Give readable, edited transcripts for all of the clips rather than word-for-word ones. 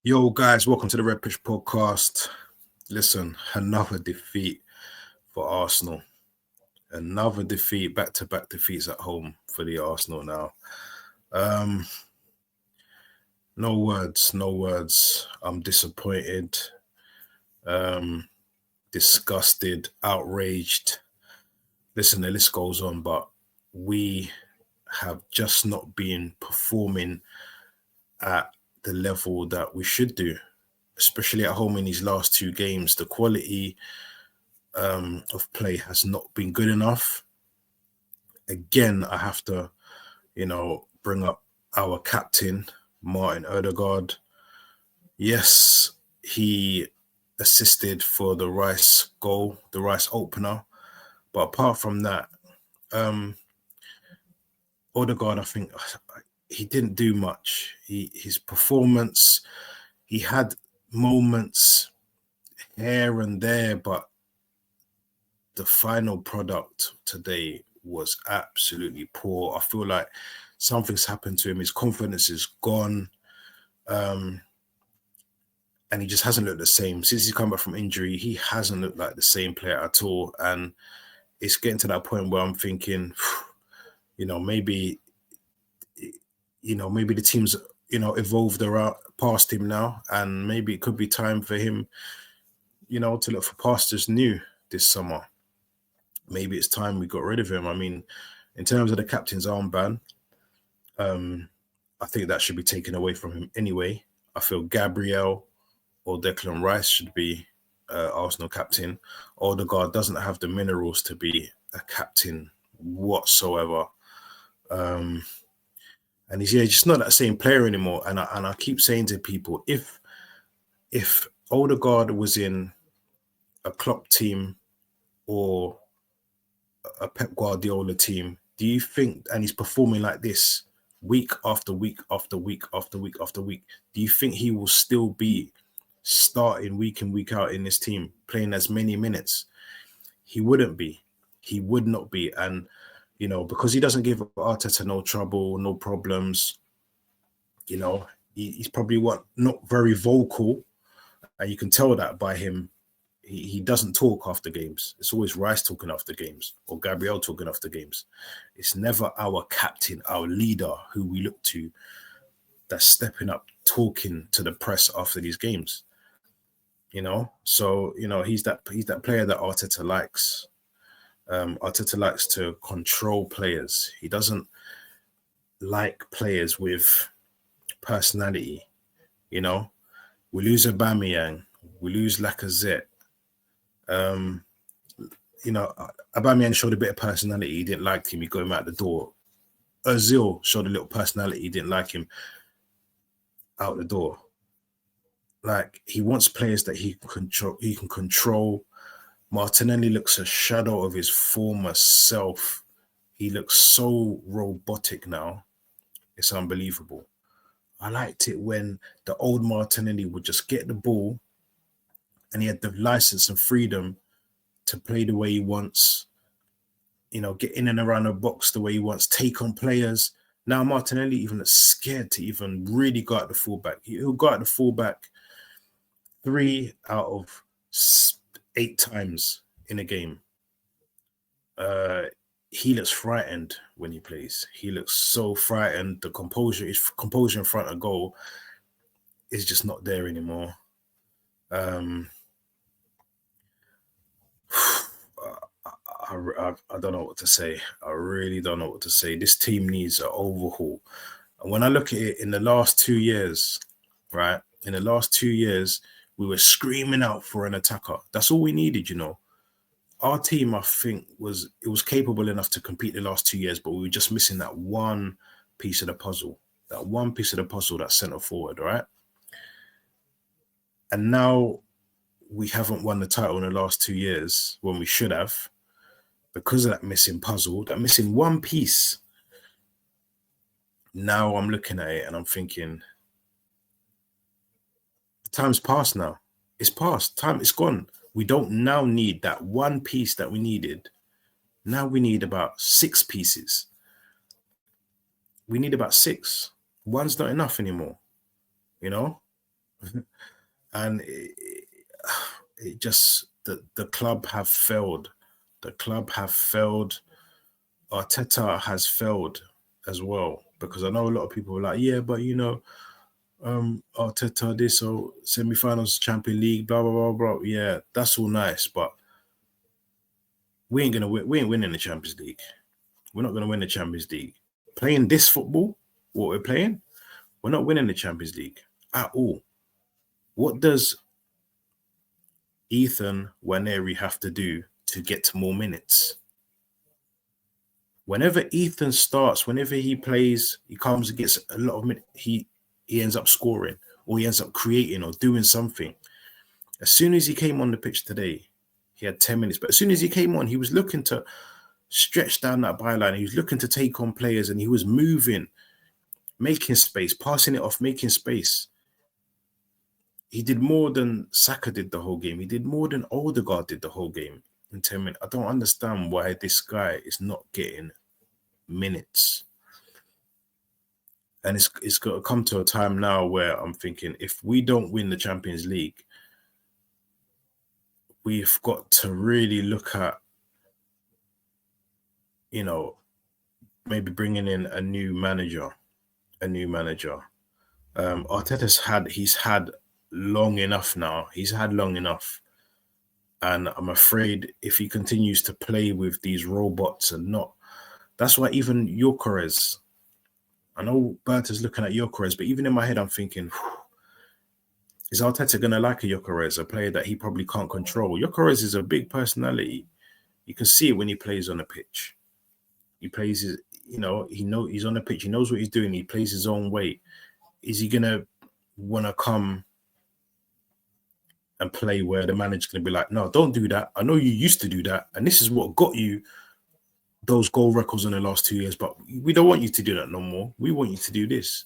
Yo, guys, welcome to the Red Pitch Podcast. Listen, another defeat for Arsenal. Another defeat, back-to-back defeats at home for the Arsenal now. Um, no words. I'm disappointed, disgusted, outraged. Listen, the list goes on, but we have just not been performing at the level that we should do, especially at home in these last two games. The quality of play has not been good enough. Again, I have to, bring up our captain, Martin Odegaard. Yes, he assisted for the Rice goal, the Rice opener. But apart from that, Odegaard, I think he didn't do much. His performance, he had moments here and there, but the final product today was absolutely poor. I feel like something's happened to him. His confidence is gone. And he just hasn't looked the same. Since he's come back from injury, he hasn't looked like the same player at all. And it's getting to that point where I'm thinking, maybe the team's, evolved around past him now. And maybe it could be time for him, to look for pastures new this summer. Maybe it's time we got rid of him. I mean, in terms of the captain's armband, I think that should be taken away from him anyway. I feel Gabriel or Declan Rice should be Arsenal captain. Odegaard doesn't have the minerals to be a captain whatsoever. And he's just not that same player anymore. And I keep saying to people, if Odegaard was in a Klopp team or a Pep Guardiola team, do you think, and he's performing like this week after week after week after week after week, do you think he will still be starting week in, week out in this team, playing as many minutes? He wouldn't be. He would not be. And, because he doesn't give Arteta no trouble, no problems, he's probably not very vocal. And you can tell that by him. He doesn't talk after games. It's always Rice talking after games or Gabriel talking after games. It's never our captain, our leader who we look to that's stepping up, talking to the press after these games. So he's that player that Arteta likes. Arteta likes to control players. He doesn't like players with personality. We lose Aubameyang, we lose Lacazette. Aubameyang showed a bit of personality. He didn't like him. He got him out the door. Ozil showed a little personality. He didn't like him out the door. Like, he wants players that he can control. Martinelli looks a shadow of his former self. He looks so robotic now. It's unbelievable. I liked it when the old Martinelli would just get the ball and he had the license and freedom to play the way he wants, get in and around the box the way he wants, take on players. Now Martinelli even is scared to even really go at the fullback. He'll go at the fullback 3 out of 8 times in a game. He looks frightened when he plays. He looks so frightened. The composure in front of goal is just not there anymore. I don't know what to say. I really don't know what to say. This team needs an overhaul. And when I look at it in the last 2 years, right? In the last 2 years, we were screaming out for an attacker. That's all we needed, Our team, I think, was capable enough to compete the last 2 years, but we were just missing that one piece of the puzzle. That one piece of the puzzle, that centre forward, right? And now we haven't won the title in the last 2 years when we should have, because of that missing puzzle, that missing one piece. Now I'm looking at it and I'm thinking, the time's passed now. It's past. Time, it's gone. We don't now need that one piece that we needed. Now we need about 6 pieces. We need about 6. One's not enough anymore, And it just the club have failed. The club have failed. Arteta has failed as well, because I know a lot of people are like, yeah, but Arteta this or semi-finals Champions League, blah blah blah blah. Yeah, that's all nice, but we ain't gonna win. We ain't winning the Champions League. We're not gonna win the Champions League. Playing this football, what we're playing, we're not winning the Champions League at all. What does Ethan Waneri have to do to get to more minutes? Whenever Ethan starts, whenever he plays, he comes and gets a lot of minutes, he ends up scoring, or he ends up creating or doing something. As soon as he came on the pitch today, he had 10 minutes. But as soon as he came on, he was looking to stretch down that byline. He was looking to take on players, and he was moving, making space, passing it off, making space. He did more than Saka did the whole game. He did more than Odegaard did the whole game in 10 minutes. I don't understand why this guy is not getting minutes. And it's got to come to a time now where I'm thinking, if we don't win the Champions League, we've got to really look at, maybe bringing in a new manager. He's had long enough now. He's had long enough. And I'm afraid if he continues to play with these robots and not, that's why even Gyökeres, I know Berta's looking at Gyökeres, but even in my head, I'm thinking, is Arteta going to like a Gyökeres, a player that he probably can't control? Gyökeres is a big personality. You can see it when he plays on the pitch. He plays his, he's on the pitch. He knows what he's doing. He plays his own way. Is he going to want to come and play where the manager's going to be like, no, don't do that. I know you used to do that. And this is what got you those goal records in the last 2 years, but we don't want you to do that no more. We want you to do this.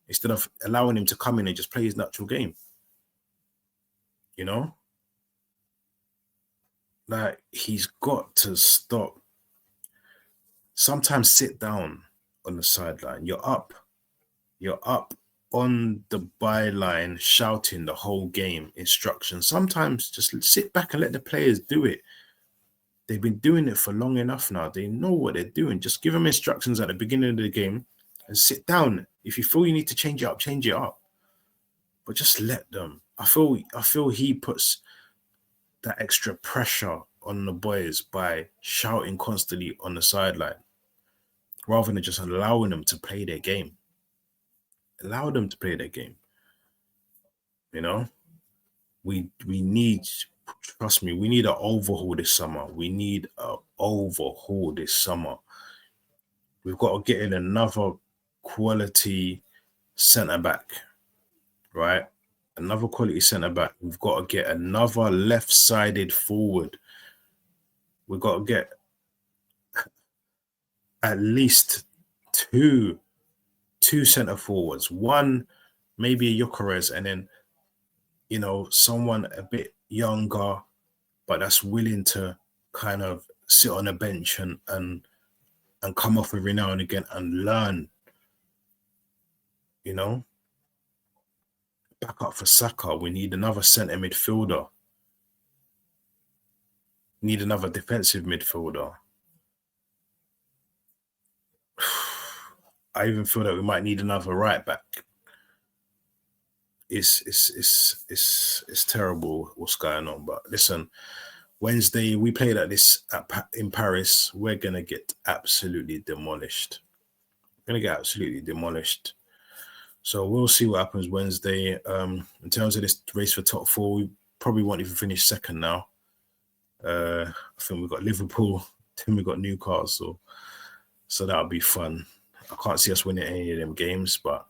Instead of allowing him to come in and just play his natural game. Like, he's got to stop. Sometimes sit down on the sideline. You're up on the byline shouting the whole game instructions. Sometimes just sit back and let the players do it. They've been doing it for long enough now. They know what they're doing. Just give them instructions at the beginning of the game and sit down. If you feel you need to change it up, change it up. But just let them. I feel he puts that extra pressure on the boys by shouting constantly on the sideline, rather than just allowing them to play their game. Allow them to play their game. We need, trust me, we need an overhaul this summer. We've got to get in another quality centre-back, right? Another quality centre-back. We've got to get another left-sided forward. We've got to get at least two centre forwards. One, maybe a Gyökeres, and then, someone a bit younger, but that's willing to kind of sit on a bench and come off every now and again and learn, Back up for Saka. We need another centre midfielder. Need another defensive midfielder. I even feel that we might need another right back. It's terrible what's going on. But listen, Wednesday we played in Paris. We're gonna get absolutely demolished. So we'll see what happens Wednesday. In terms of this race for top four, we probably won't even finish second now. I think we've got Liverpool, then we've got Newcastle. So that'll be fun. I can't see us winning any of them games, but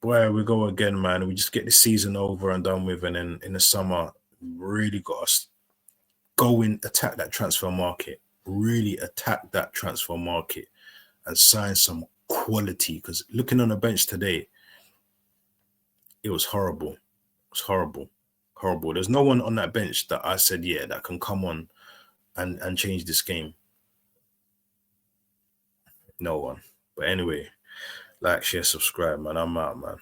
boy, we go again, man. We just get the season over and done with, and then in the summer, really got to go in, attack that transfer market. Really attack that transfer market and sign some quality. Because looking on the bench today, it was horrible. It was horrible. There's no one on that bench that I said, yeah, that can come on and change this game. No one. But anyway, like, share, subscribe, man. I'm out, man.